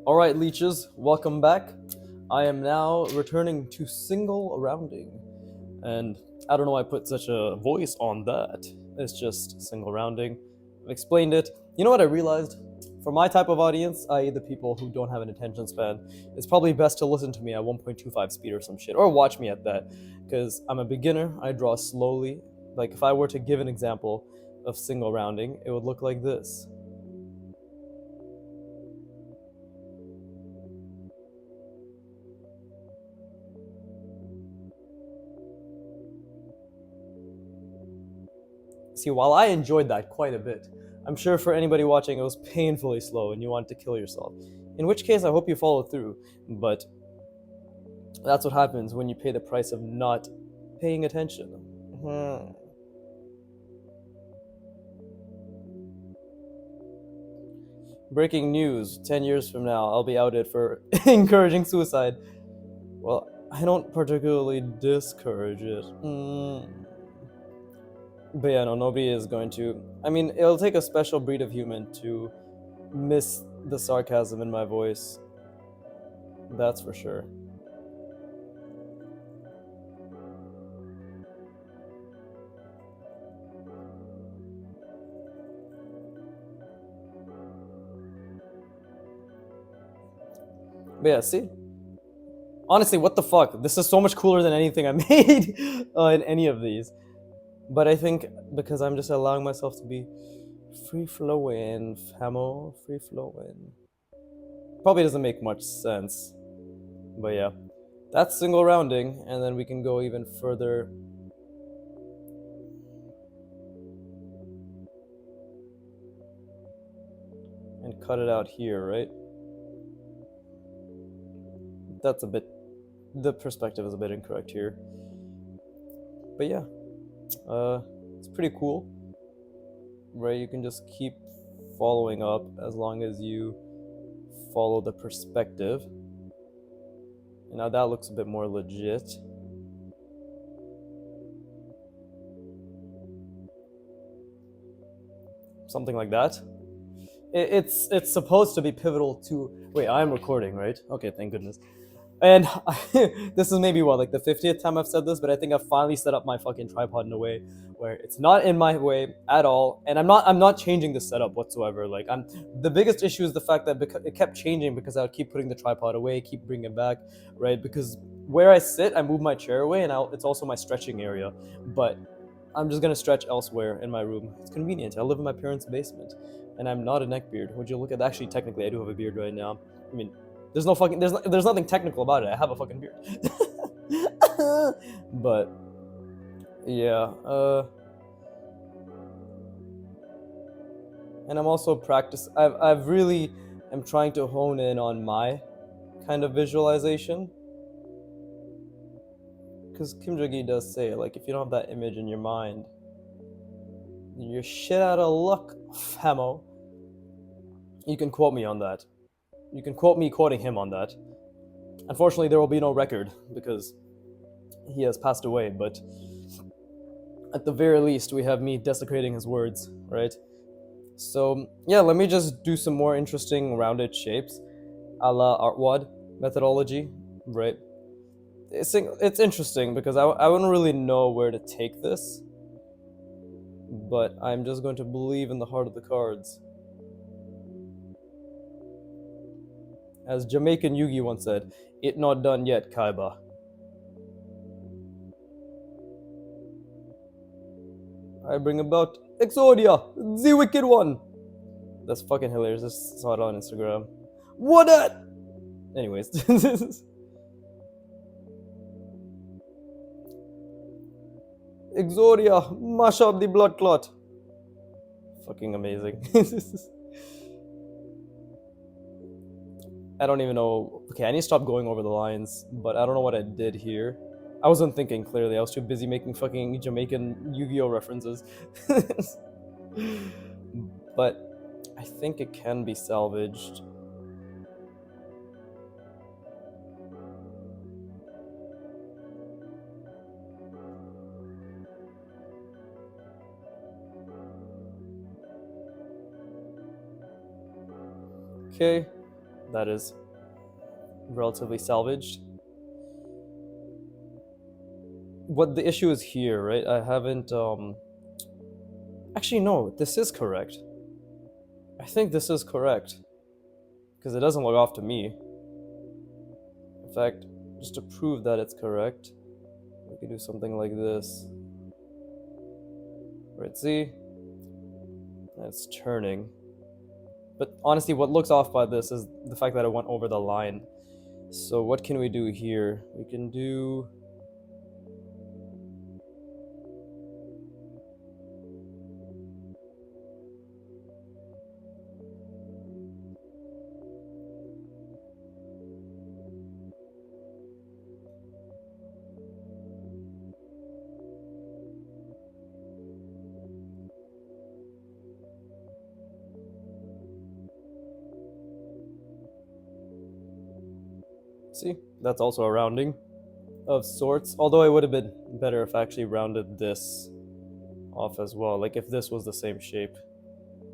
Alright, leeches, welcome back. I am now returning to single rounding. And I don't know why I put such a voice on that. It's just single rounding. I've explained it. You know what I realized? For my type of audience, i.e., the people who don't have an attention span, it's probably best to listen to me at 1.25 speed or some shit, or watch me at that. Because I'm a beginner, I draw slowly. Like, if I were to give an example of single rounding, it would look like this. See, while I enjoyed that quite a bit, I'm sure for anybody watching it was painfully slow and you want to kill yourself. In which case, I hope you follow through, but that's what happens when you pay the price of not paying attention. Breaking news 10 years from now, I'll be outed for encouraging suicide. Well, I don't particularly discourage it. But yeah, no, nobody is going to. I mean, it'll take a special breed of human to miss the sarcasm in my voice. That's for sure. But yeah, see? Honestly, what the fuck? This is so much cooler than anything I made in any of these. But I think because I'm just allowing myself to be free flowing, famo, free flowing. Probably doesn't make much sense. But yeah. That's single rounding, and then we can go even further. And cut it out here, right? That's a bit. The perspective is a bit incorrect here. But yeah. It's pretty cool. Right? You can just keep following up as long as you follow the perspective. And now that looks a bit more legit. Something like that. It's supposed to be pivotal to. Wait, I'm recording, right? Okay, thank goodness. And this is maybe what, like the 50th time I've said this, but I think I've finally set up my fucking tripod in a way where it's not in my way at all, and I'm not changing the setup whatsoever. Like, the biggest issue is the fact that it kept changing because I would keep putting the tripod away, keep bringing it back, right? Because where I sit, I move my chair away, and it's also my stretching area, but I'm just gonna stretch elsewhere in my room. It's convenient. I live in my parents' basement, and I'm not a neckbeard. Would you look at that? Actually, technically, I do have a beard right now. I mean, there's nothing technical about it. I have a fucking beard. But yeah, and I'm also I've really am trying to hone in on my kind of visualization, because Kim Jong-gi does say, like, if you don't have that image in your mind, you're shit out of luck, famo. You can quote me on that. You can quote me quoting him on that. Unfortunately, there will be no record because he has passed away, but at the very least, we have me desecrating his words, right? So, yeah, let me just do some more interesting rounded shapes a la artwod methodology, right? It's interesting because I wouldn't really know where to take this, but I'm just going to believe in the heart of the cards. As Jamaican Yugi once said, "It not done yet, Kaiba." I bring about Exodia, the Wicked One. That's fucking hilarious. I just saw it on Instagram. What at? Anyways. Exodia, mash up the blood clot. Fucking amazing. I don't even know. Okay, I need to stop going over the lines, but I don't know what I did here. I wasn't thinking clearly. I was too busy making fucking Jamaican Yu-Gi-Oh references. But I think it can be salvaged. Okay, that is relatively salvaged. What the issue is here, right? I haven't actually no, this is correct. I think this is correct because it doesn't look off to me. In fact, just to prove that it's correct, we could do something like this. Right, see? It's turning. But honestly, what looks off by this is the fact that it went over the line. So what can we do here? We can do... See, that's also a rounding of sorts. Although it would have been better if I actually rounded this off as well. Like if this was the same shape,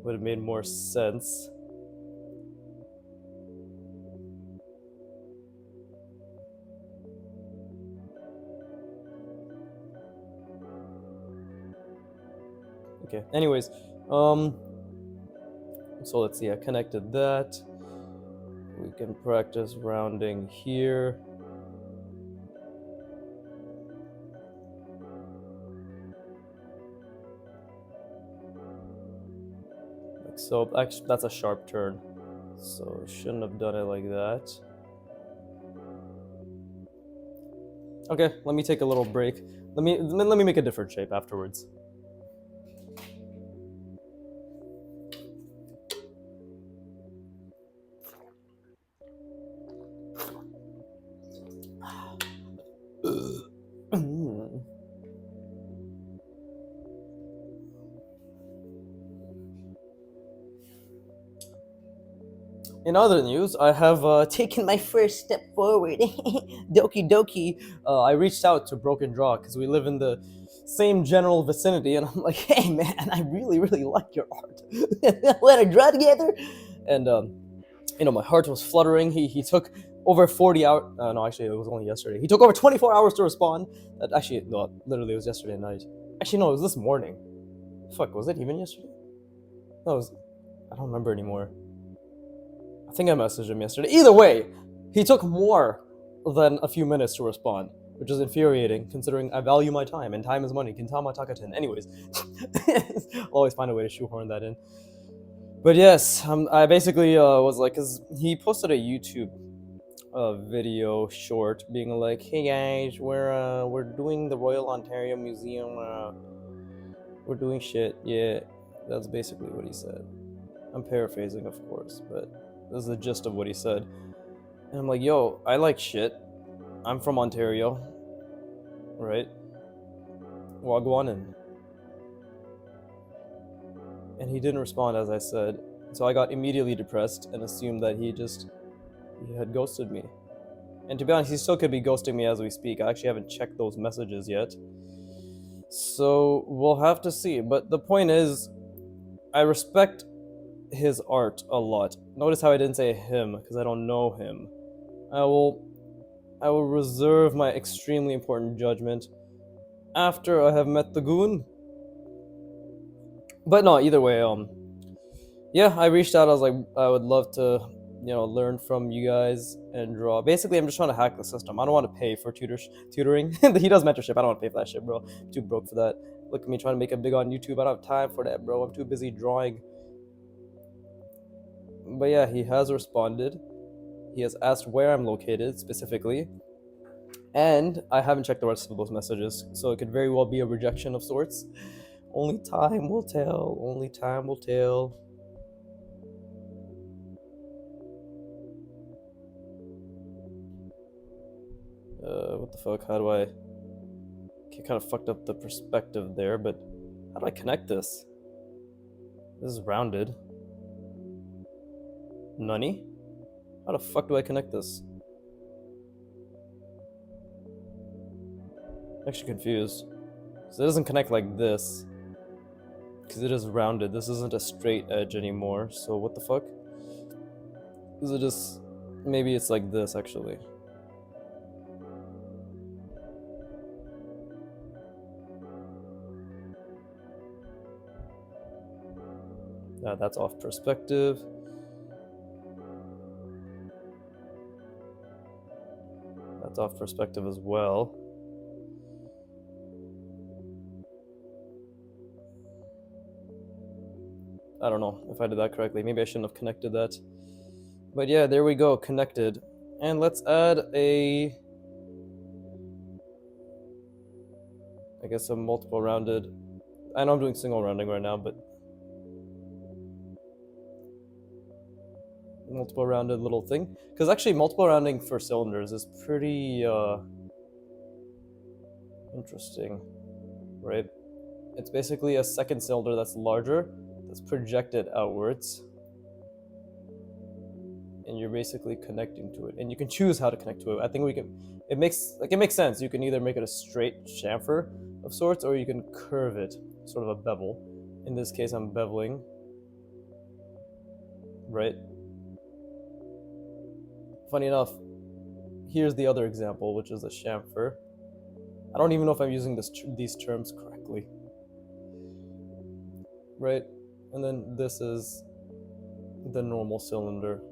would have made more sense. Okay, anyways, so let's see, I connected that. We can practice rounding here. Like so, actually, that's a sharp turn. So shouldn't have done it like that. Okay, let me take a little break. Let me make a different shape afterwards. In other news, I have taken my first step forward. Doki doki. I reached out to Broken Draw because we live in the same general vicinity, and I'm like, hey man, I really like your art. Want to draw together? And my heart was fluttering. He took over 40 hours. No, actually, it was only yesterday. He took over 24 hours to respond. Actually, no, literally, it was yesterday night. Actually, no, it was this morning. Fuck, was it even yesterday? No, it was. I don't remember anymore. I think I messaged him yesterday. Either way, he took more than a few minutes to respond, which is infuriating considering I value my time and time is money. Kintama Takaten. Anyways, I'll always find a way to shoehorn that in. But yes, I basically was like, because he posted a YouTube video short being like, hey guys, we're doing the Royal Ontario Museum. We're doing shit. Yeah, that's basically what he said. I'm paraphrasing, of course, but this is the gist of what he said. And I'm like, yo, I like shit. I'm from Ontario. Right? Wagwanin. And he didn't respond as I said. So I got immediately depressed and assumed that he had ghosted me. And to be honest, he still could be ghosting me as we speak. I actually haven't checked those messages yet. So we'll have to see. But the point is, I respect his art a lot. Notice how I didn't say him, because I don't know him. I will reserve my extremely important judgment after I have met the goon. But no, either way, yeah, I reached out. I was like, I would love to, learn from you guys and draw. Basically, I'm just trying to hack the system. I don't want to pay for tutoring. He does mentorship. I don't want to pay for that shit, bro. I'm too broke for that. Look at me trying to make it big on YouTube. I don't have time for that, bro. I'm too busy drawing. But yeah, he has responded. He has asked where I'm located specifically. And I haven't checked the rest of those messages, so it could very well be a rejection of sorts. Only time will tell. Only time will tell. What the fuck? How do I... Okay, kind of fucked up the perspective there, but how do I connect this? This is rounded. Nunny? How the fuck do I connect this? I'm actually confused. So it doesn't connect like this. Because it is rounded. This isn't a straight edge anymore. So what the fuck? Is it just... Maybe it's like this, actually. Yeah, that's off perspective. That's off perspective as well. I don't know if I did that correctly. Maybe I shouldn't have connected that. But yeah, there we go, connected. And let's add a, I guess, a multiple rounded. I know I'm doing single rounding right now, but multiple rounded little thing. Because actually, multiple rounding for cylinders is pretty interesting, right? It's basically a second cylinder that's larger, that's projected outwards, and you're basically connecting to it. And you can choose how to connect to it. I think we can. It makes sense. You can either make it a straight chamfer of sorts, or you can curve it, sort of a bevel. In this case, I'm beveling, right? Funny enough, here's the other example, which is a chamfer. I don't even know if I'm using these terms correctly, right? And then this is the normal cylinder.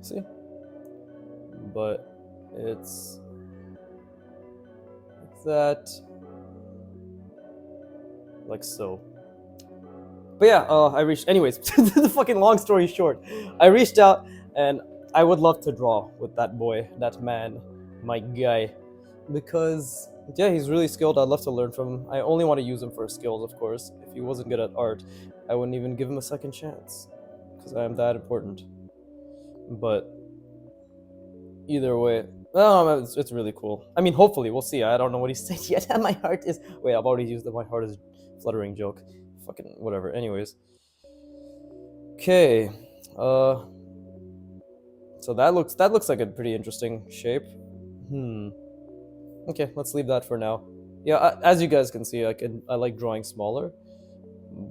See? But it's like that, like so. But yeah, I reached. Anyways, the fucking long story short, I reached out and I would love to draw with that boy, that man, my guy, because yeah, he's really skilled. I'd love to learn from him. I only want to use him for skills, of course. If he wasn't good at art, I wouldn't even give him a second chance, because I am that important. But either way, it's really cool. I mean, hopefully, we'll see. I don't know what he said yet. My heart is. Wait, I've already used the my heart is fluttering joke. Fucking whatever. Anyways. Okay. So that looks like a pretty interesting shape. Okay, let's leave that for now. Yeah, as you guys can see, I like drawing smaller,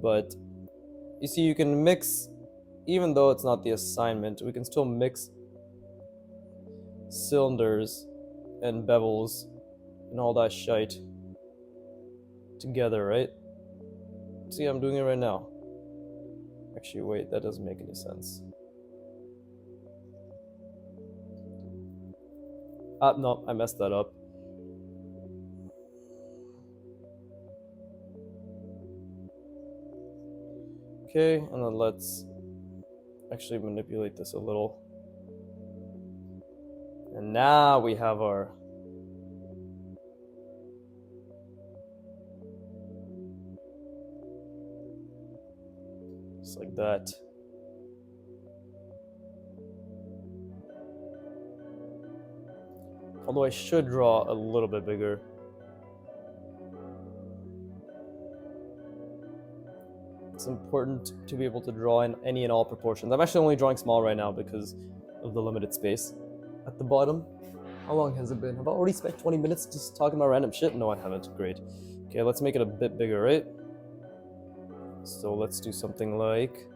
but you see, you can mix, even though it's not the assignment, we can still mix cylinders and bevels and all that shite together, right? See, I'm doing it right now. Actually, wait, that doesn't make any sense. No, I messed that up. Okay, and then let's actually manipulate this a little. And now we have our just like that. Although I should draw a little bit bigger. It's important to be able to draw in any and all proportions. I'm actually only drawing small right now because of the limited space at the bottom. How long has it been? Have I already spent 20 minutes just talking about random shit? No, I haven't. Great. Okay, let's make it a bit bigger, right? So let's do something like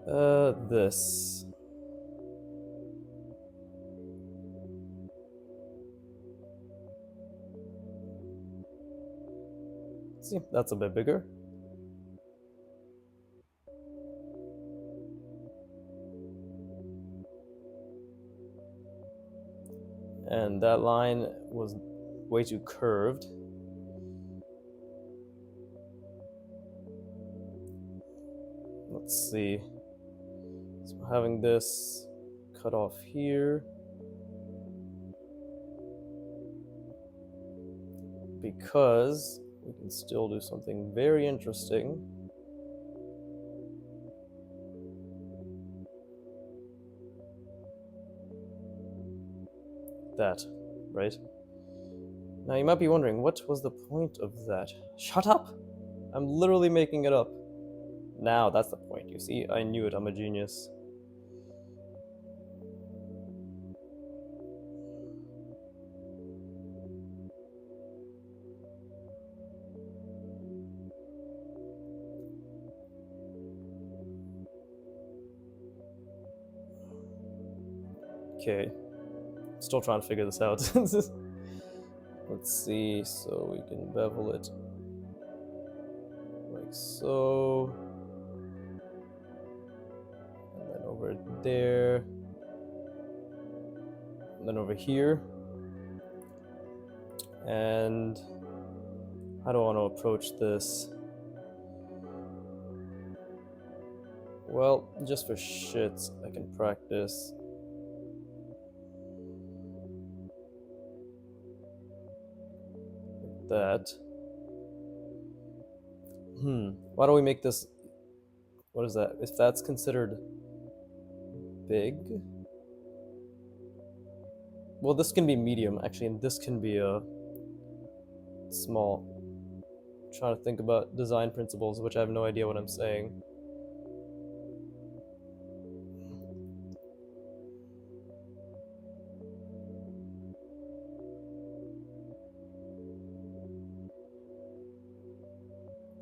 this. See, that's a bit bigger. And that line was way too curved. Let's see. So having this cut off here. Because we can still do something very interesting. That, right? Now you might be wondering, what was the point of that? Shut up! I'm literally making it up. Now that's the point, you see? I knew it, I'm a genius. Okay. Still trying to figure this out. Let's see, so we can bevel it like so. And then over there. And then over here. And how do I want to approach this? Well, just for shits, I can practice. Like that. Why don't we make this... What is that? If that's considered big... Well, this can be medium, actually, and this can be small. I'm trying to think about design principles, which I have no idea what I'm saying.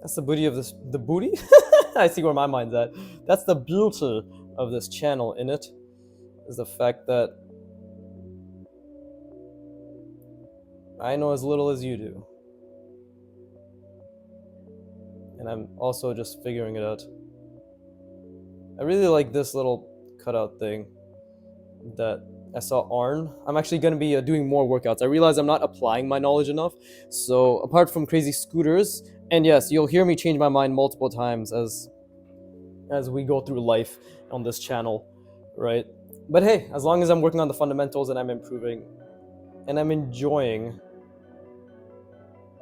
That's the beauty of this... The booty? I see where my mind's at. That's the beauty of this channel, innit? Is the fact that I know as little as you do. And I'm also just figuring it out. I really like this little cutout thing that I saw Arn. I'm actually going to be doing more workouts. I realize I'm not applying my knowledge enough. So apart from crazy scooters, and yes, you'll hear me change my mind multiple times as we go through life on this channel, right? But hey, as long as I'm working on the fundamentals and I'm improving and I'm enjoying,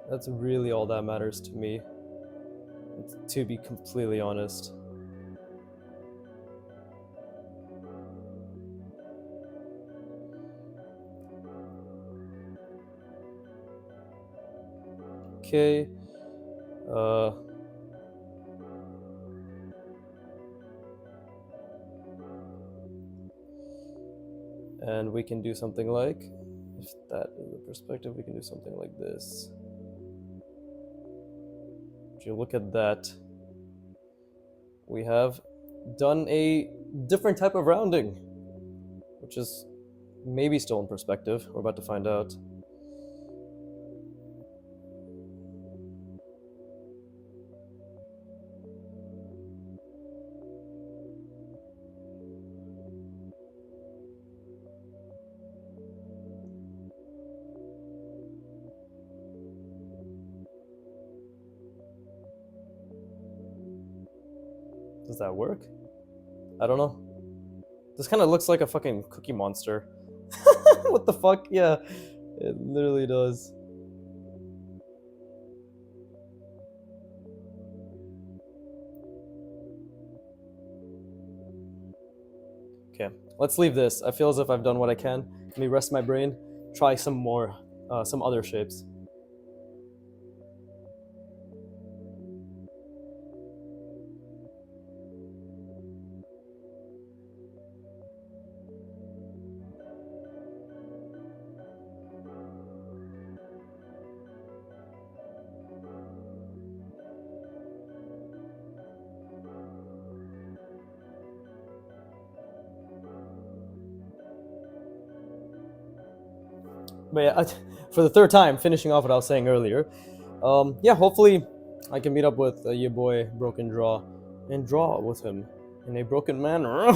that's really all that matters to me, to be completely honest. Okay. And we can do something like, if that is the perspective, we can do something like this. If you look at that, we have done a different type of rounding, which is maybe still in perspective. We're about to find out. Does that work? I don't know. This kind of looks like a fucking Cookie Monster. What the fuck? Yeah, it literally does. Okay, let's leave this. I feel as if I've done what I can. Let me rest my brain. Try some more, some other shapes. But yeah, for the third time, finishing off what I was saying earlier. Yeah, hopefully I can meet up with your boy Broken Draw and draw with him in a broken manner.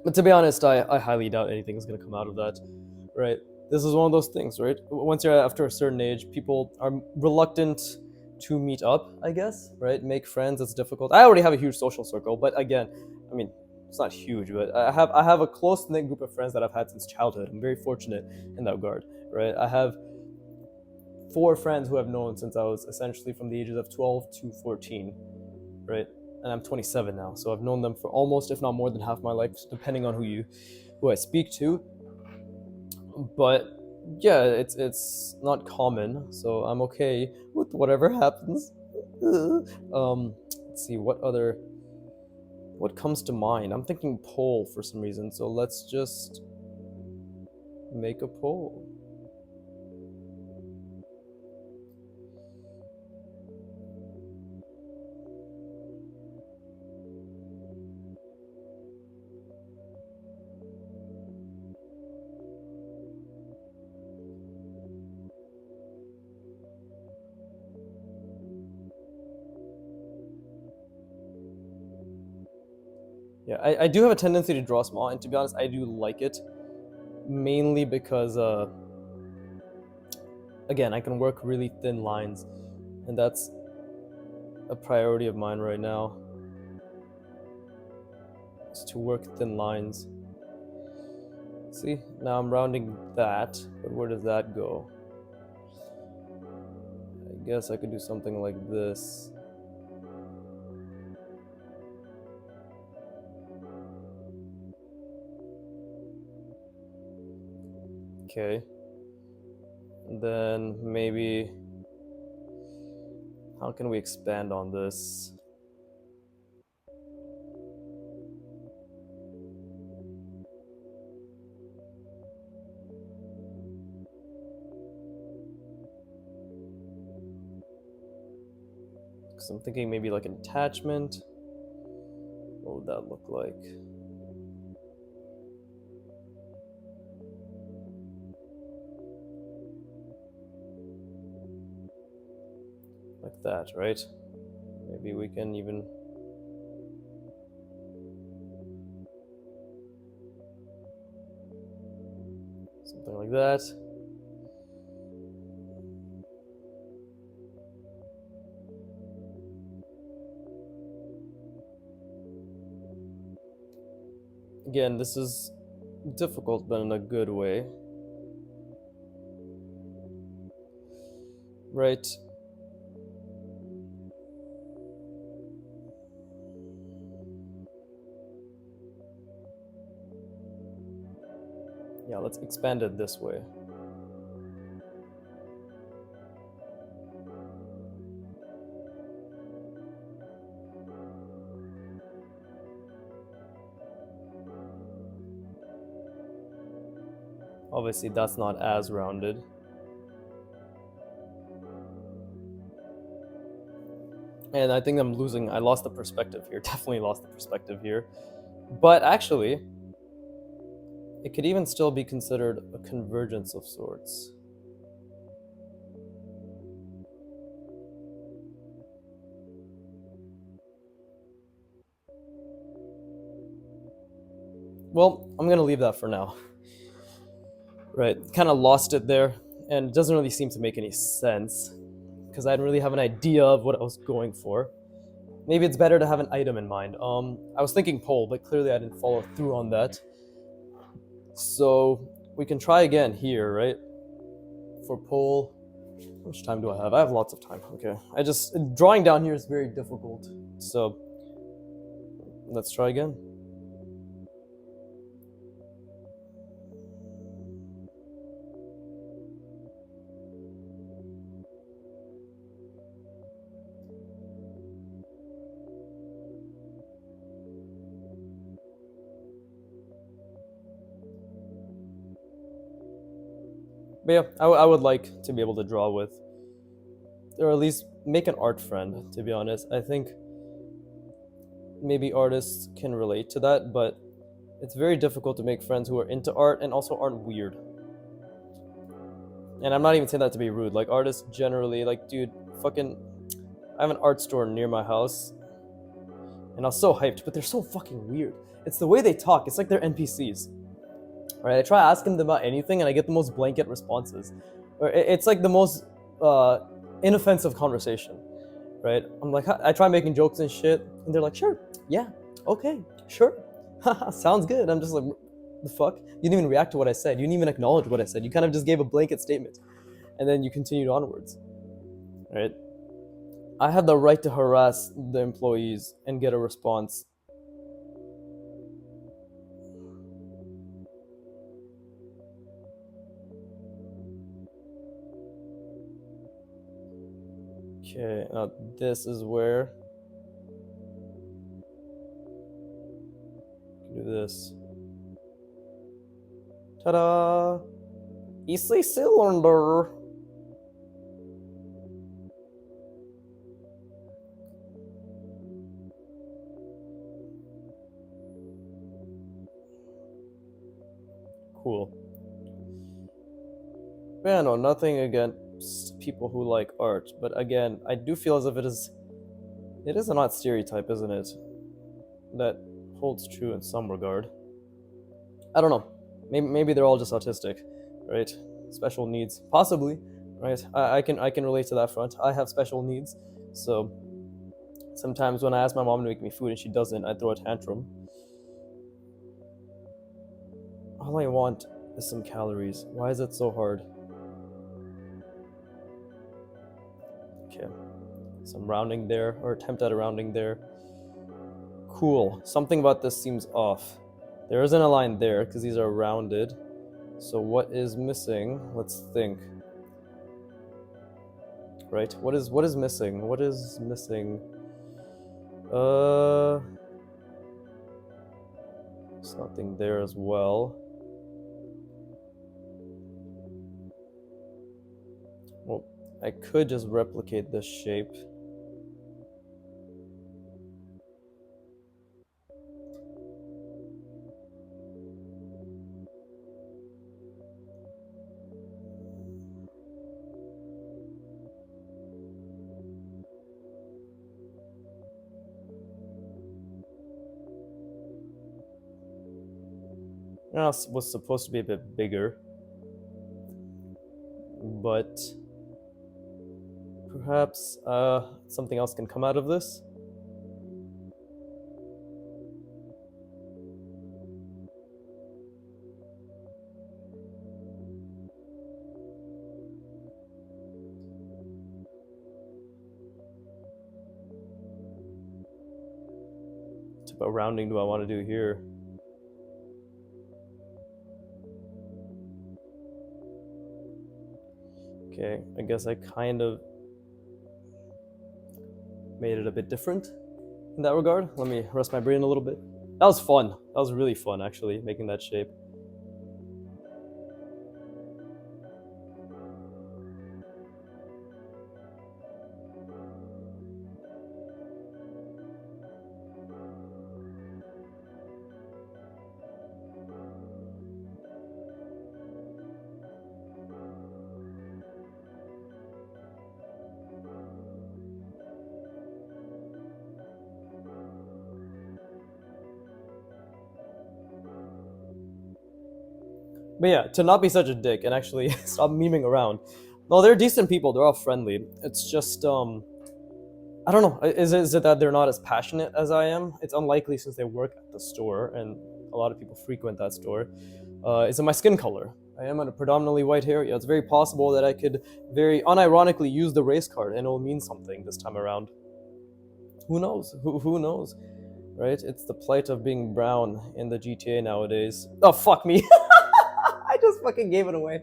But to be honest, I highly doubt anything is going to come out of that, right? This is one of those things, right? Once you're after a certain age, people are reluctant to meet up, I guess, right? Make friends, it's difficult. I already have a huge social circle, but again, I mean, it's not huge, but I have a close knit group of friends that I've had since childhood. I'm very fortunate in that regard, right? I have 4 friends who I've known since I was essentially from the ages of 12 to 14, right? And I'm 27 now, so I've known them for almost, if not more than half my life, depending on who I speak to. But yeah, it's not common, so I'm okay with whatever happens. Let's see what comes to mind. I'm thinking poll for some reason, so let's just make a poll. Yeah, I do have a tendency to draw small, and to be honest, I do like it, mainly because again, I can work really thin lines, and that's a priority of mine right now, is to work thin lines. See, now I'm rounding that, but where does that go? I guess I could do something like this. Okay. And then maybe, how can we expand on this? Because I'm thinking maybe like an attachment. What would that look like? Like that, right? Maybe we can even... something like that. Again, this is difficult, but in a good way. Right. Yeah, let's expand it this way. Obviously, that's not as rounded. And I think I lost the perspective here. Definitely lost the perspective here. But actually, it could even still be considered a convergence of sorts. Well, I'm gonna leave that for now. Right, kind of lost it there, and it doesn't really seem to make any sense, because I didn't really have an idea of what I was going for. Maybe it's better to have an item in mind. I was thinking pole, but clearly I didn't follow through on that. So we can try again here, right? For pole, how much time do I have? I have lots of time. Okay, drawing down here is very difficult. So let's try again. But yeah, I would like to be able to draw with, or at least make an art friend, to be honest. I think maybe artists can relate to that, but it's very difficult to make friends who are into art and also aren't weird. And I'm not even saying that to be rude. Like, artists generally, like, dude, fucking, I have an art store near my house, and I was so hyped, but they're so fucking weird. It's the way they talk. It's like they're NPCs. Right? I try asking them about anything, and I get the most blanket responses. Or it's like the most inoffensive conversation. Right? I'm like, I try making jokes and shit, and they're like, sure, yeah, okay, sure, sounds good. I'm just like, the fuck? You didn't even react to what I said. You didn't even acknowledge what I said. You kind of just gave a blanket statement, and then you continued onwards. Right? I had the right to harass the employees and get a response. Okay, now this is where do this. Ta-da! Easy cylinder. Cool. Yeah, no, nothing against people who like art, but again, I do feel as if it is a not stereotype, isn't it? That holds true in some regard. I don't know. Maybe they're all just autistic, right? Special needs, possibly, right? I can relate to that front. I have special needs, so sometimes when I ask my mom to make me food and she doesn't, I throw a tantrum. All I want is some calories. Why is it so hard? Okay, some rounding there, or attempt at a rounding there. Cool. Something about this seems off. There isn't a line there because these are rounded. So what is missing? Let's think. Right? What is missing? What is missing? There's nothing there as well. Well, I could just replicate this shape. It was supposed to be a bit bigger, but perhaps something else can come out of this. What type of rounding do I want to do here? Okay, I guess I kind of made it a bit different in that regard. Let me rest my brain a little bit. That was fun. That was really fun, actually, making that shape. But yeah, to not be such a dick and actually stop memeing around. No, they're decent people. They're all friendly. It's just I don't know. Is it that they're not as passionate as I am? It's unlikely since they work at the store and a lot of people frequent that store. Is it my skin color? I am in a predominantly white area. It's very possible that I could very unironically use the race card and it'll mean something this time around. Who knows? Who knows? Right? It's the plight of being brown in the GTA nowadays. Oh, fuck me. I just fucking gave it away.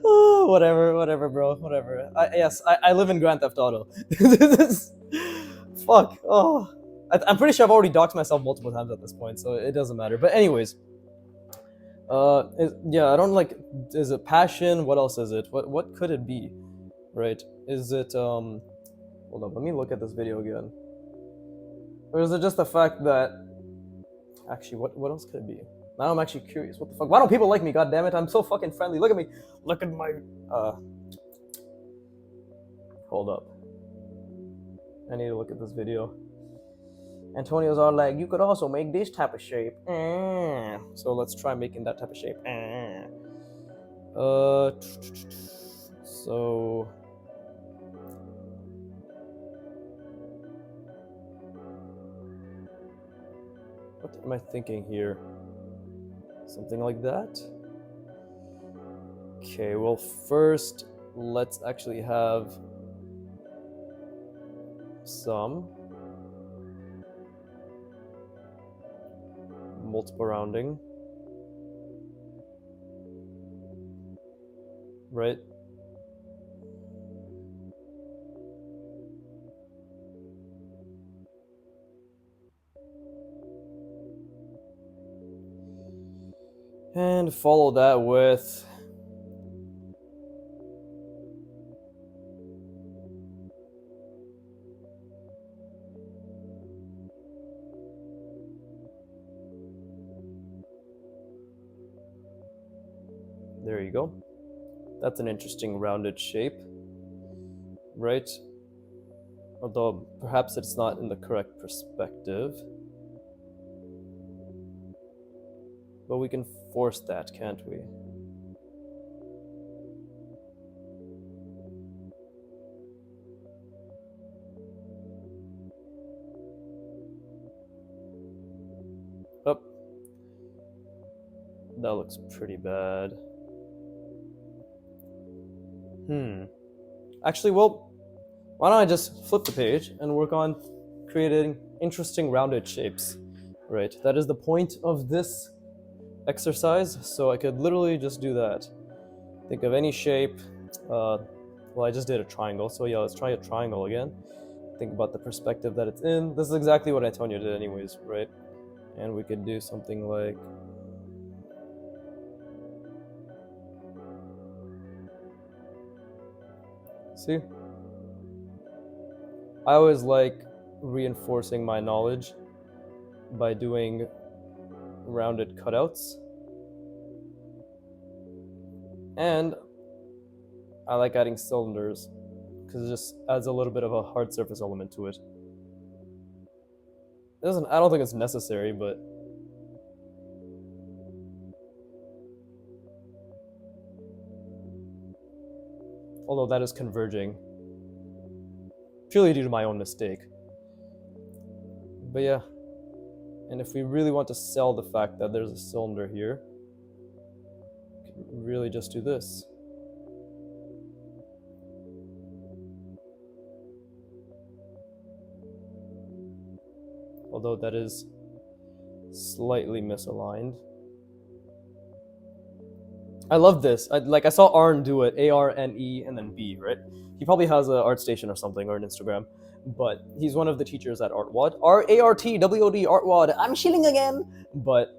Oh, whatever, bro. Whatever. Yes, I live in Grand Theft Auto. Fuck. Oh, I'm pretty sure I've already doxed myself multiple times at this point, so it doesn't matter. But anyways, yeah, I don't like. Is it passion? What else is it? What could it be? Right? Is it Hold on. Let me look at this video again. Or is it just the fact that? Actually, what else could it be? Now I'm actually curious. What the fuck? Why don't people like me? God damn it! I'm so fucking friendly. Look at me. Look at my. Hold up. I need to look at this video. Antonio's all like, you could also make this type of shape. So let's try making that type of shape. So. What am I thinking here? Something like that? Okay, well, first, let's actually have some multiple rounding. Right? And follow that with there you go. That's an interesting rounded shape, right? Although perhaps it's not in the correct perspective. But we can force that, can't we? Oh, that looks pretty bad. Actually, well, why don't I just flip the page and work on creating interesting rounded shapes? Right, that is the point of this exercise, so I could literally just do that. Think of any shape. Well, I just did a triangle, so yeah, let's try a triangle again. Think about the perspective that it's in. This is exactly what Antonio did anyways, right? And we could do something like... See? I always like reinforcing my knowledge by doing rounded cutouts. And I like adding cylinders because it just adds a little bit of a hard surface element to it. I don't think it's necessary, but although that is converging purely due to my own mistake. But yeah, and if we really want to sell the fact that there's a cylinder here, we can really just do this. Although that is slightly misaligned. I love this. I saw Arn do it, A-R-N-E and then B, right? He probably has an ArtStation or something, or an Instagram. But he's one of the teachers at artwod. R-A-R-T-W-O-D, artwod. I'm shilling again. But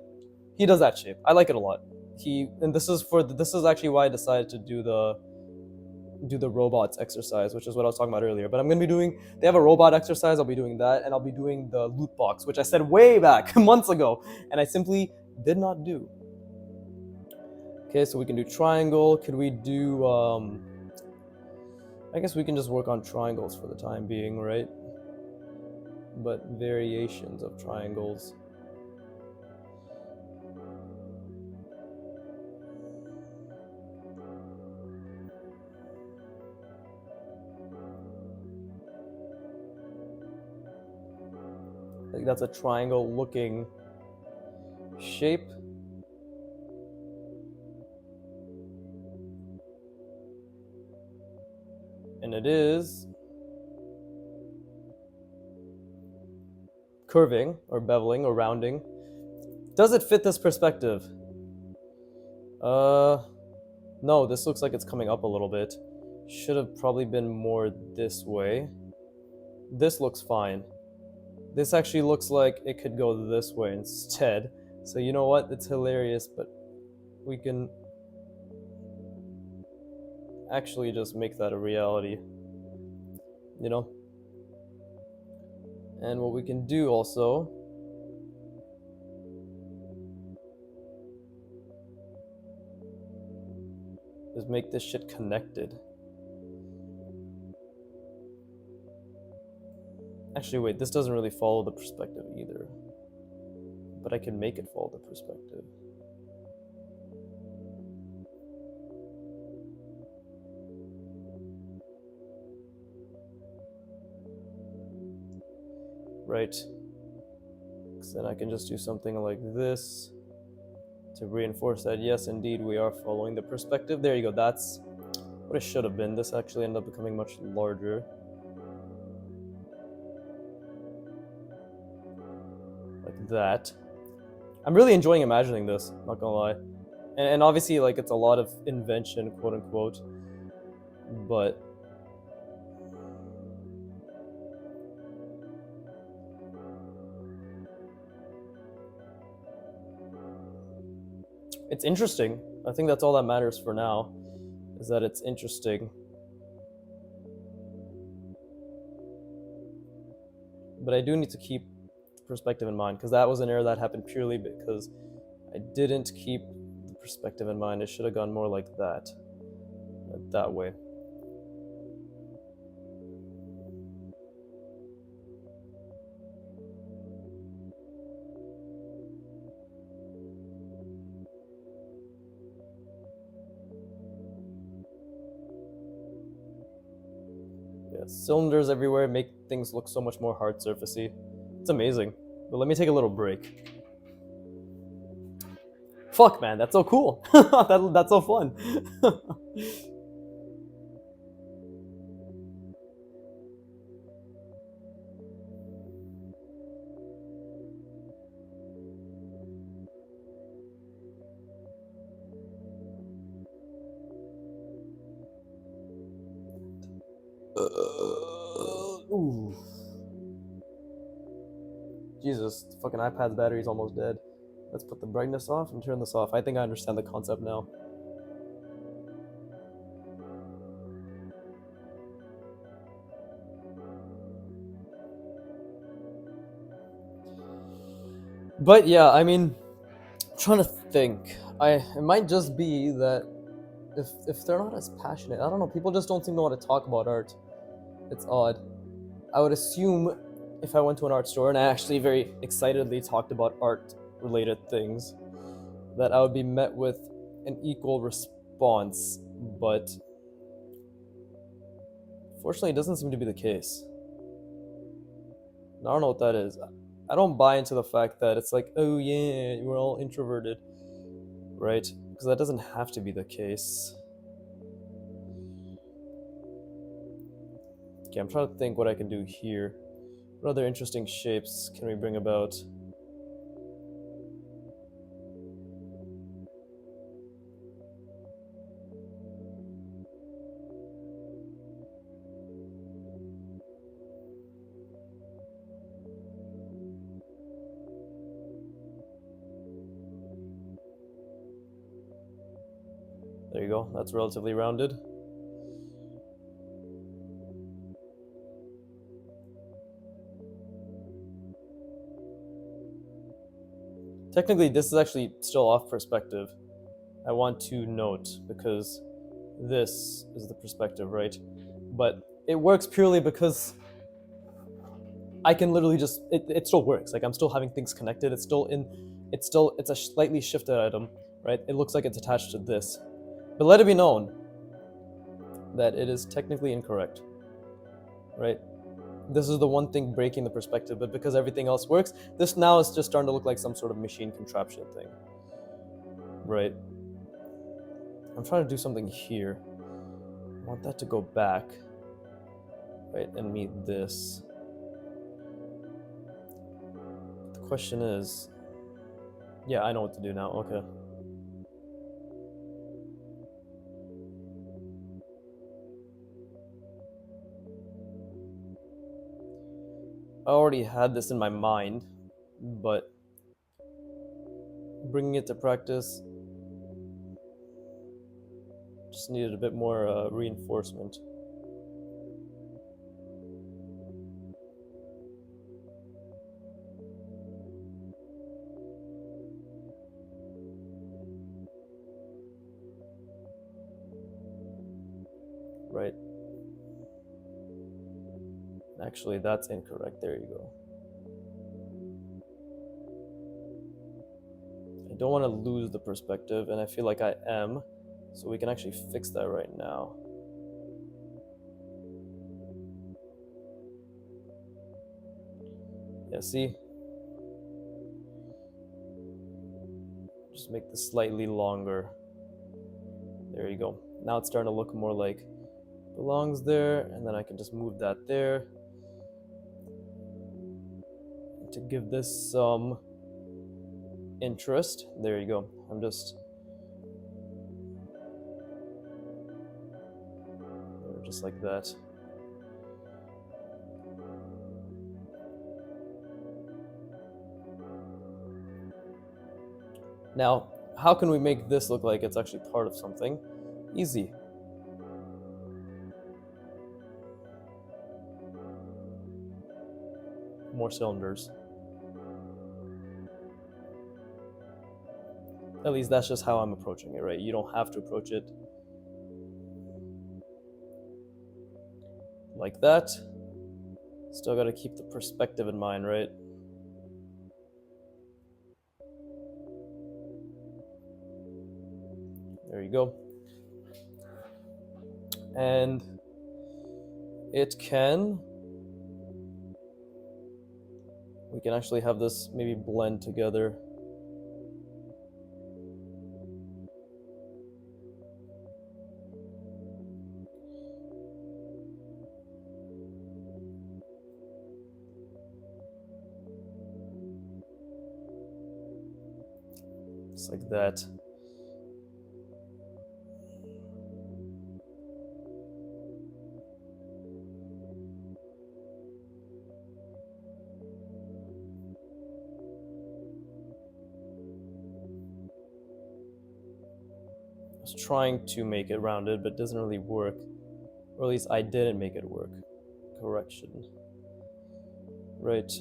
he does that shape. I like it a lot. This is actually why I decided to do the robots exercise, which is what I was talking about earlier. But I'm gonna be doing. They have a robot exercise. I'll be doing that, and I'll be doing the loot box, which I said way back months ago, and I simply did not do. Okay, so we can do triangle. Could we do? I guess we can just work on triangles for the time being, right? But variations of triangles. I think that's a triangle looking shape. And it is curving or beveling or rounding. Does it fit this perspective? No, this looks like it's coming up a little bit. Should have probably been more this way. This looks fine. This actually looks like it could go this way instead. So you know what? It's hilarious, but we can actually just make that a reality. You know? And what we can do also is make this shit connected. Actually, wait, this doesn't really follow the perspective either. But I can make it follow the perspective. Right. So then I can just do something like this to reinforce that, yes, indeed, we are following the perspective. There you go, that's what it should have been. This actually ended up becoming much larger. Like that. I'm really enjoying imagining this, not gonna lie. And obviously, like, it's a lot of invention, quote unquote. But it's interesting. I think that's all that matters for now, is that it's interesting. But I do need to keep perspective in mind, because that was an error that happened purely because I didn't keep the perspective in mind. It should have gone more like that way. Cylinders everywhere make things look so much more hard surfacey. It's amazing. But let me take a little break. Fuck, man, that's so cool. That's so fun. Ooh. Jesus, the fucking iPad's battery's almost dead. Let's put the brightness off and turn this off. I think I understand the concept now. But yeah, I mean, I'm trying to think. It might just be that if they're not as passionate, I don't know. People just don't seem to want to talk about art. It's odd. I would assume if I went to an art store and I actually very excitedly talked about art-related things, that I would be met with an equal response. But fortunately, it doesn't seem to be the case. I don't know what that is. I don't buy into the fact that it's like, oh yeah, we're all introverted, right? Because that doesn't have to be the case. Okay, I'm trying to think what I can do here. What other interesting shapes can we bring about? There you go, that's relatively rounded. Technically, this is actually still off perspective. I want to note, because this is the perspective, right? But it works purely because I can literally just, it still works. Like, I'm still having things connected. It's a slightly shifted item, right? It looks like it's attached to this. But let it be known that it is technically incorrect, right? This is the one thing breaking the perspective, but because everything else works, this now is just starting to look like some sort of machine contraption thing, right? I'm trying to do something here. I want that to go back, right, and meet this. The question is, yeah, I know what to do now, okay. I already had this in my mind, but bringing it to practice just needed a bit more reinforcement. Right. Actually, that's incorrect. There you go. I don't want to lose the perspective, and I feel like I am, so we can actually fix that right now. Yeah, see? Just make this slightly longer. There you go. Now it's starting to look more like belongs there, and then I can just move that there to give this some interest. There you go. I'm just like that. Now, how can we make this look like it's actually part of something? Easy. More cylinders. At least that's just how I'm approaching it, right? You don't have to approach it like that. Still gotta keep the perspective in mind, right? There you go. And it can. We can actually have this maybe blend together. Just like that. I was trying to make it rounded, but it doesn't really work. Or at least I didn't make it work. Correction. Right.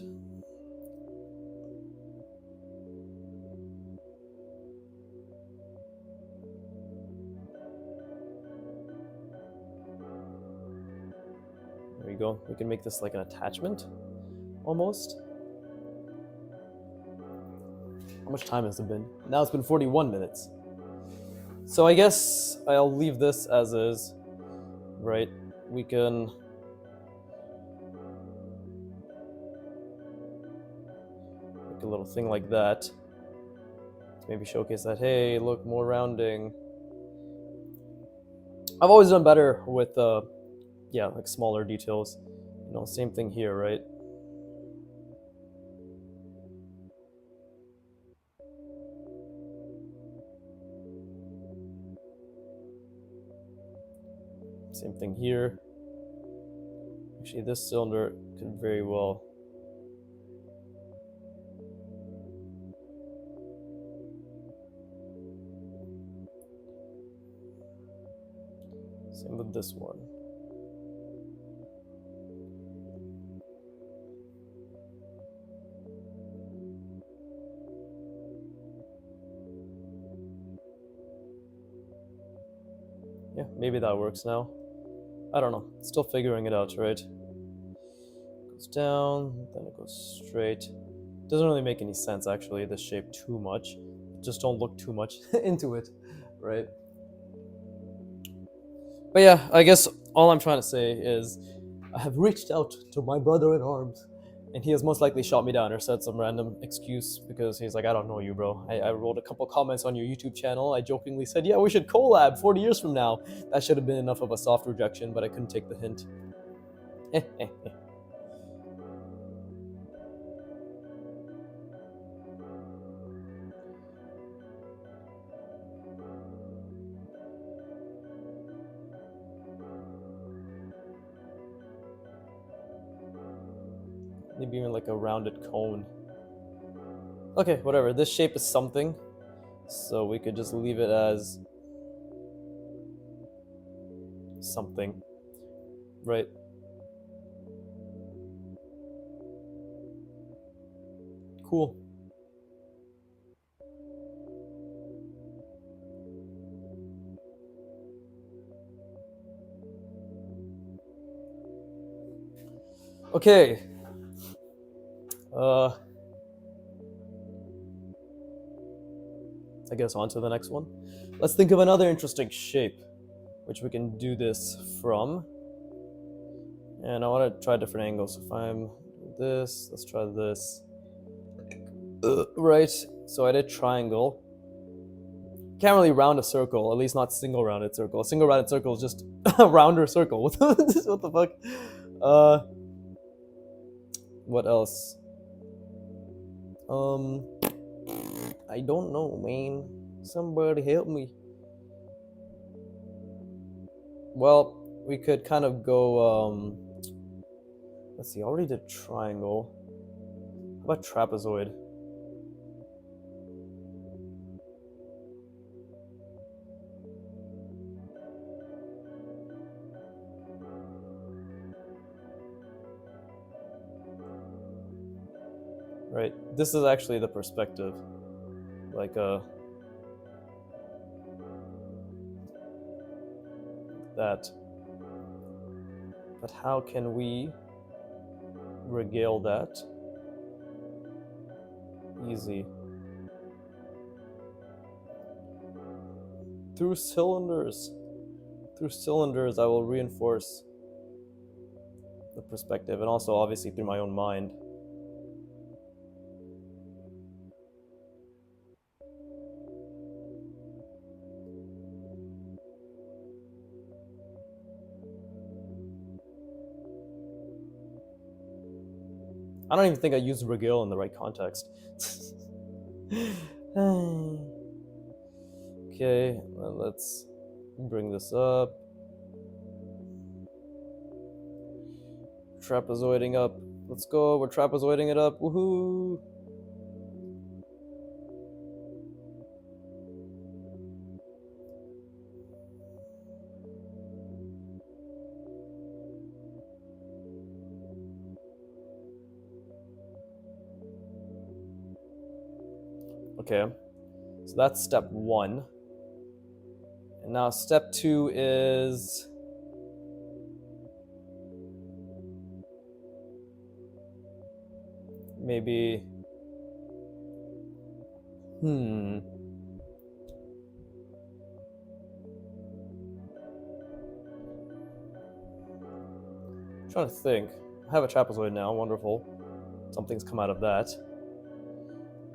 There you go. We can make this like an attachment, almost. How much time has it been? Now it's been 41 minutes. So I guess I'll leave this as is, right? We can make a little thing like that to maybe showcase that, hey, look, more rounding. I've always done better with, yeah, like smaller details. You know, same thing here, right? Same thing here. Actually, this cylinder could very well. Same with this one. Yeah, maybe that works now. I don't know. Still figuring it out, right? Goes down, then it goes straight. Doesn't really make any sense, actually, this shape too much. Just don't look too much into it, right? But yeah, I guess all I'm trying to say is I have reached out to my brother in arms, and he has most likely shot me down or said some random excuse because he's like, I don't know you, bro. I wrote a couple comments on your YouTube channel. I jokingly said, yeah, we should collab 40 years from now. That should have been enough of a soft rejection, but I couldn't take the hint. Maybe even like a rounded cone. Okay, whatever. This shape is something, so we could just leave it as something, right? Cool. Okay. I guess on to the next one. Let's think of another interesting shape, which we can do this from. And I want to try different angles. If I'm this, let's try this. Right. So I did triangle. Can't really round a circle, at least not single rounded circle. A single rounded circle is just a rounder circle. What the fuck? What else? I don't know, man. Somebody help me. Well, we could kind of go, let's see, I already did triangle. How about trapezoid? Right, this is actually the perspective. Like that. But how can we regale that? Easy. Through cylinders. Through cylinders, I will reinforce the perspective, and also obviously through my own mind. I don't even think I used regale in the right context. Okay, let's bring this up. Trapezoiding up. Let's go. We're trapezoiding it up. Woohoo! Okay, so that's step 1. And now step 2 is maybe I'm trying to think. I have a trapezoid now, wonderful. Something's come out of that.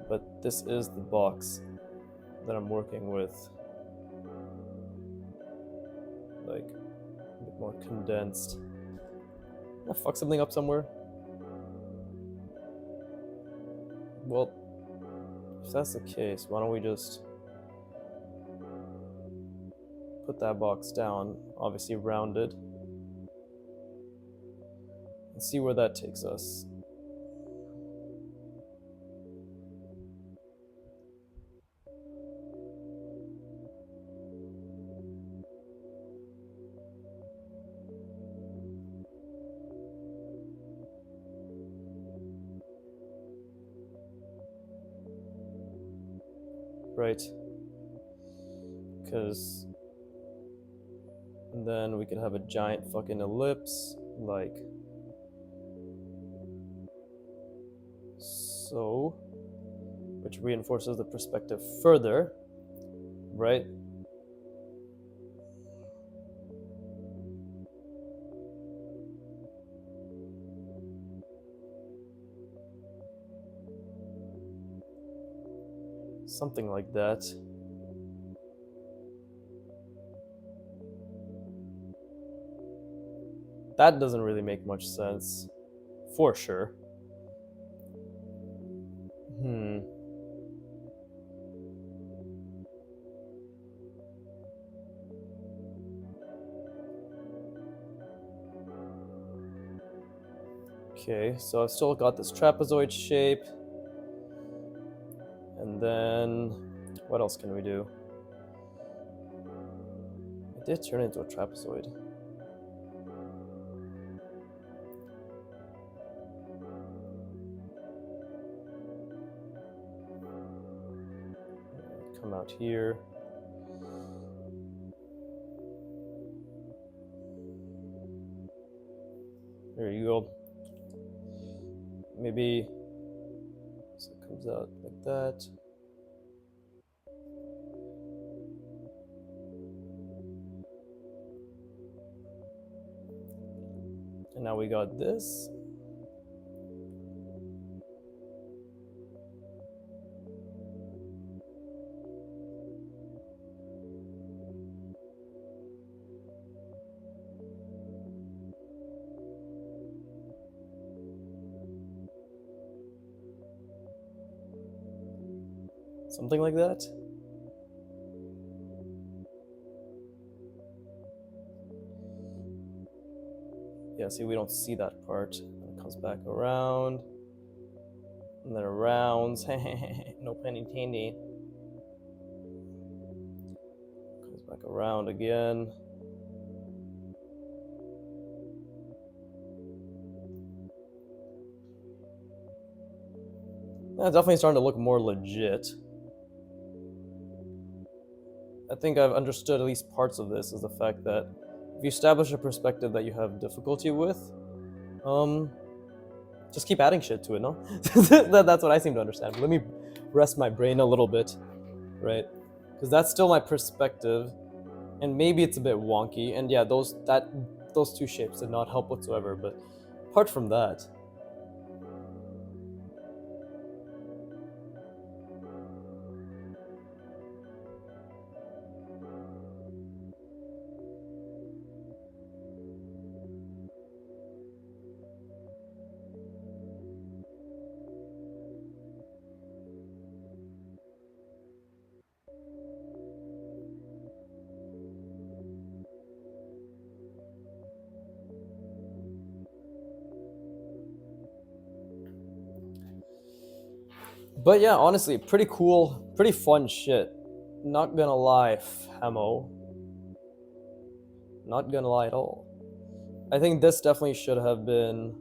But this is the box that I'm working with. Like, a bit more condensed. Did I fuck something up somewhere? Well, if that's the case, why don't we just put that box down, obviously rounded, and see where that takes us. Right? Because then we could have a giant fucking ellipse, like so, which reinforces the perspective further, right? Something like that. That doesn't really make much sense, for sure. Okay, so I've still got this trapezoid shape. And then, what else can we do? I did turn it into a trapezoid. Come out here. There you go. Maybe so it comes out like that. And now we got this. Something like that. Yeah, see, we don't see that part. It comes back around. And then it rounds. No pun intended. Comes back around again. Yeah, definitely starting to look more legit. I think I've understood at least parts of this, is the fact that if you establish a perspective that you have difficulty with, just keep adding shit to it, no? That's what I seem to understand. Let me rest my brain a little bit, right? Because that's still my perspective, and maybe it's a bit wonky. And yeah, those two shapes did not help whatsoever. But apart from that, but yeah, honestly, pretty cool, pretty fun shit. Not gonna lie, Famo. Not gonna lie at all. I think this definitely should have been.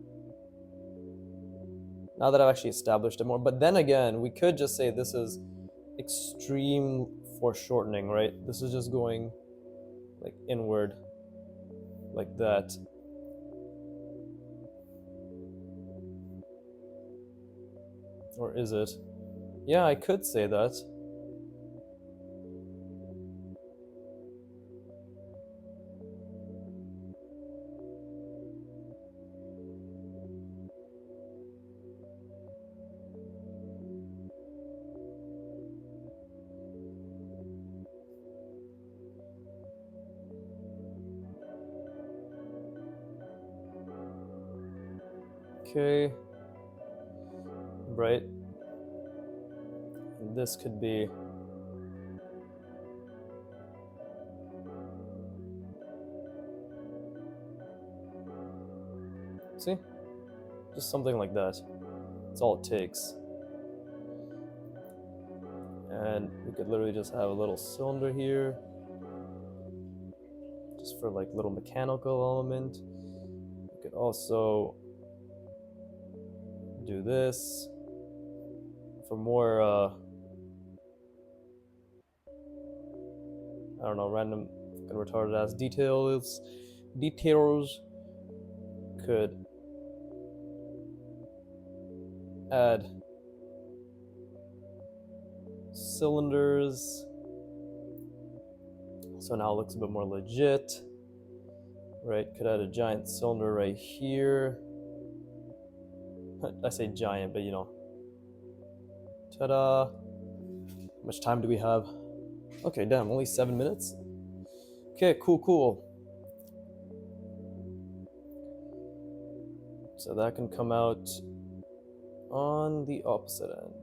Now that I've actually established it more, but then again, we could just say this is extreme foreshortening, right? This is just going like inward, like that. Or is it? Yeah, I could say that. Okay. Right. And this could be. See? Just something like that. That's all it takes. And we could literally just have a little cylinder here. Just for like little mechanical element. We could also do this for more I don't know, random fucking retarded ass details. Details could add cylinders. So now it looks a bit more legit. Right, could add a giant cylinder right here. I say giant, but you know. Ta-da! How much time do we have? Okay, damn, only 7 minutes? Okay, cool. So that can come out on the opposite end.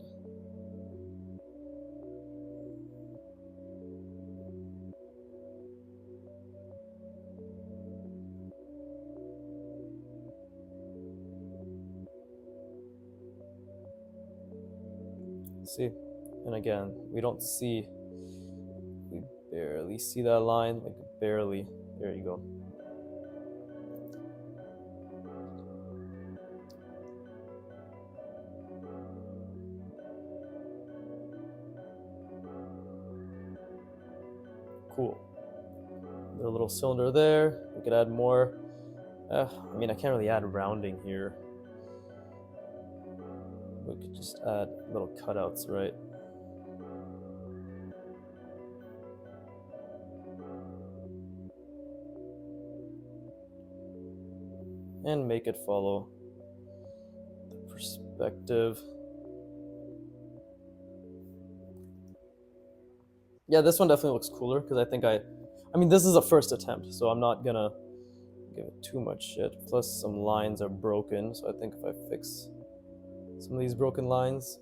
See? And again, we don't see, we barely see that line, like barely. There you go. Cool. A little cylinder there. We could add more. I mean, I can't really add rounding here. We could just add little cutouts, right? And make it follow the perspective. Yeah, this one definitely looks cooler because I mean, this is a first attempt, so I'm not gonna give it too much shit. Plus, some lines are broken, so I think if I fix some of these broken lines.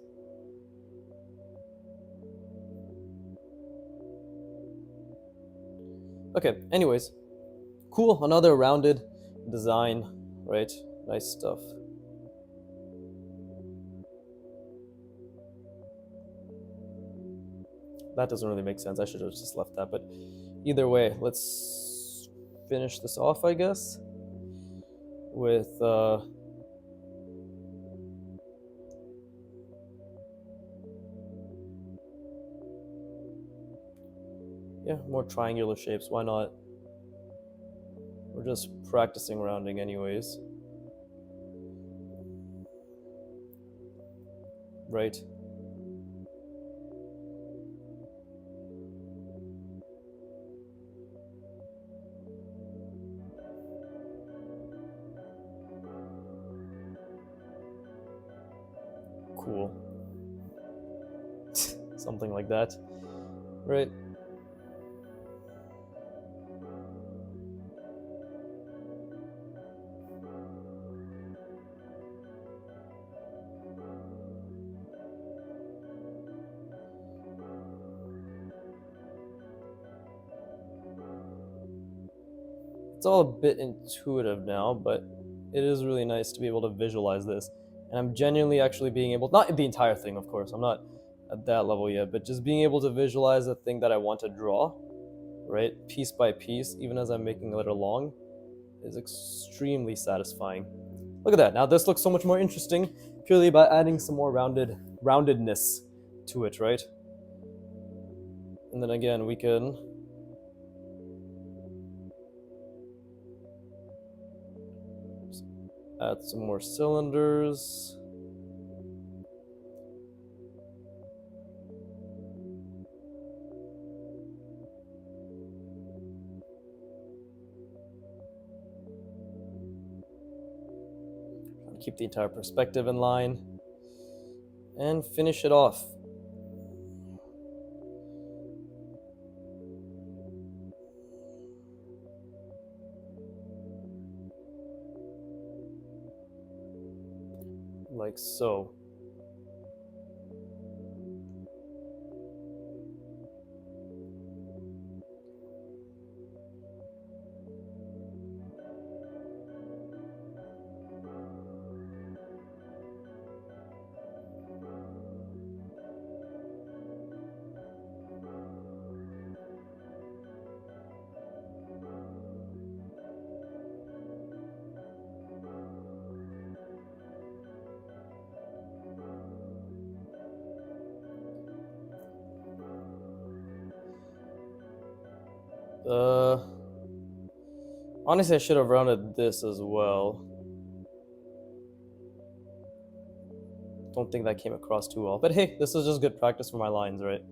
Okay, anyways, cool. Another rounded design, right? Nice stuff. That doesn't really make sense. I should have just left that, but either way, let's finish this off, I guess, with yeah, more triangular shapes. Why not? We're just practicing rounding anyways. Right? Cool. Something like that, right? It's all a bit intuitive now, but it is really nice to be able to visualize this. And I'm genuinely actually being able, not the entire thing, of course, I'm not at that level yet, but just being able to visualize the thing that I want to draw, right, piece by piece, even as I'm making it along, is extremely satisfying. Look at that. Now this looks so much more interesting purely by adding some more roundedness to it, right? And then again, we can add some more cylinders. Keep the entire perspective in line. And finish it off. Like so. Honestly, I should have rounded this as well. Don't think that came across too well. But hey, this is just good practice for my lines, right?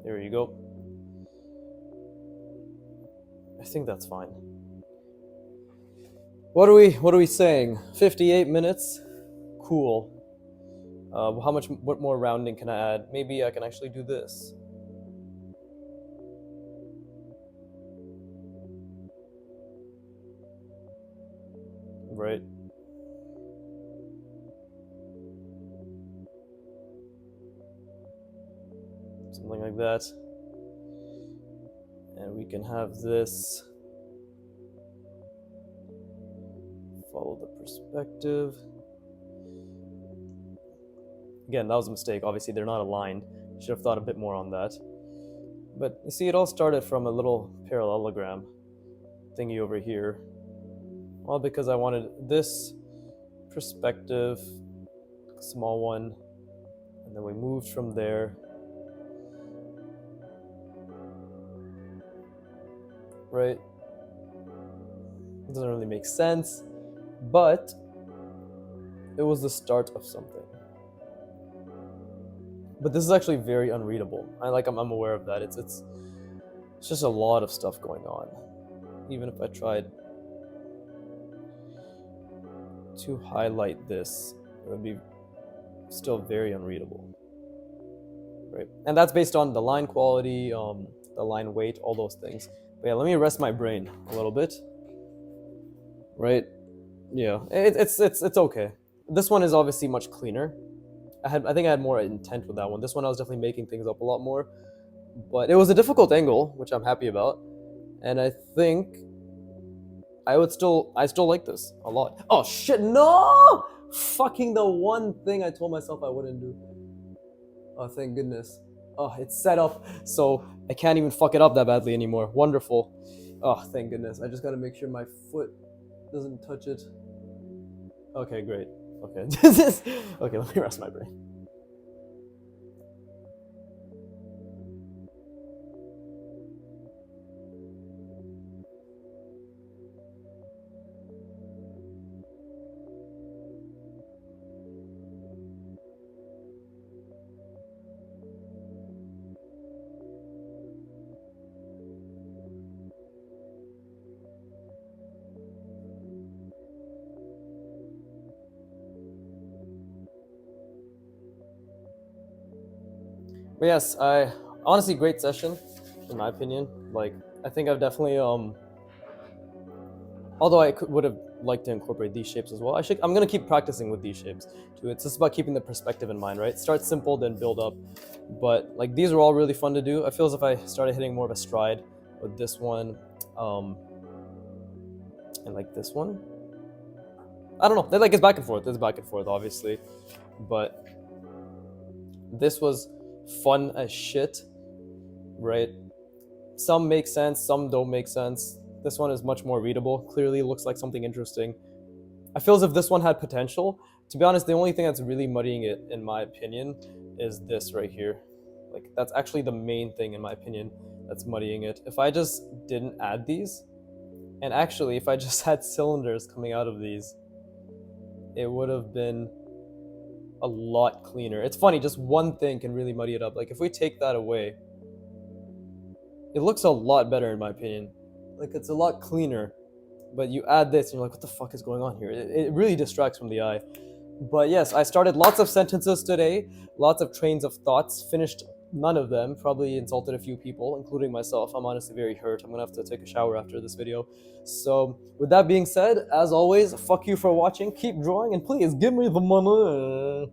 There you go. I think that's fine. What are we saying? 58 minutes? Cool. What more rounding can I add? Maybe I can actually do this. Right? Something like that. And we can have this follow the perspective. Again, that was a mistake. Obviously, they're not aligned. Should have thought a bit more on that. But you see, it all started from a little parallelogram thingy over here. All because I wanted this perspective, small one, and then we moved from there. Right? It doesn't really make sense, but it was the start of something. But this is actually very unreadable. I'm aware of that. It's just a lot of stuff going on. Even if I tried to highlight this, it would be still very unreadable. Right? And that's based on the line quality, the line weight, all those things. But yeah, let me rest my brain a little bit. Right? Yeah, it's okay. This one is obviously much cleaner. I think I had more intent with that one. This one I was definitely making things up a lot more. But it was a difficult angle, which I'm happy about. And I think I still like this a lot. Oh shit, no! Fucking the one thing I told myself I wouldn't do. Oh, thank goodness. Oh, it's set up, so I can't even fuck it up that badly anymore. Wonderful. Oh, thank goodness. I just gotta make sure my foot doesn't touch it. Okay, great. Okay. Okay, let me rest my brain. But yes, I honestly great session, in my opinion. Like I think I've definitely although I would have liked to incorporate these shapes as well. I'm gonna keep practicing with these shapes too. It's just about keeping the perspective in mind, right? Start simple, then build up. But like these are all really fun to do. I feel as if I started hitting more of a stride with this one, and like this one. I don't know. They like it's back and forth. It's back and forth, obviously, but this was fun as shit, right? Some make sense, some don't make sense. This one is much more readable. Clearly looks like something interesting. I feel as if this one had potential. To be honest, the only thing that's really muddying it, in my opinion, is this right here. Like, that's actually the main thing, in my opinion, that's muddying it. If I just didn't add these, and actually, if I just had cylinders coming out of these, it would have been a lot cleaner. It's funny, just one thing can really muddy it up. Like, if we take that away, it looks a lot better, in my opinion. Like, it's a lot cleaner. But you add this, and you're like, what the fuck is going on here? It really distracts from the eye. But yes, I started lots of sentences today, lots of trains of thoughts, finished none of them, probably insulted a few people, including myself. I'm honestly very hurt. I'm gonna have to take a shower after this video. So, with that being said, as always, fuck you for watching, keep drawing, and please give me the money.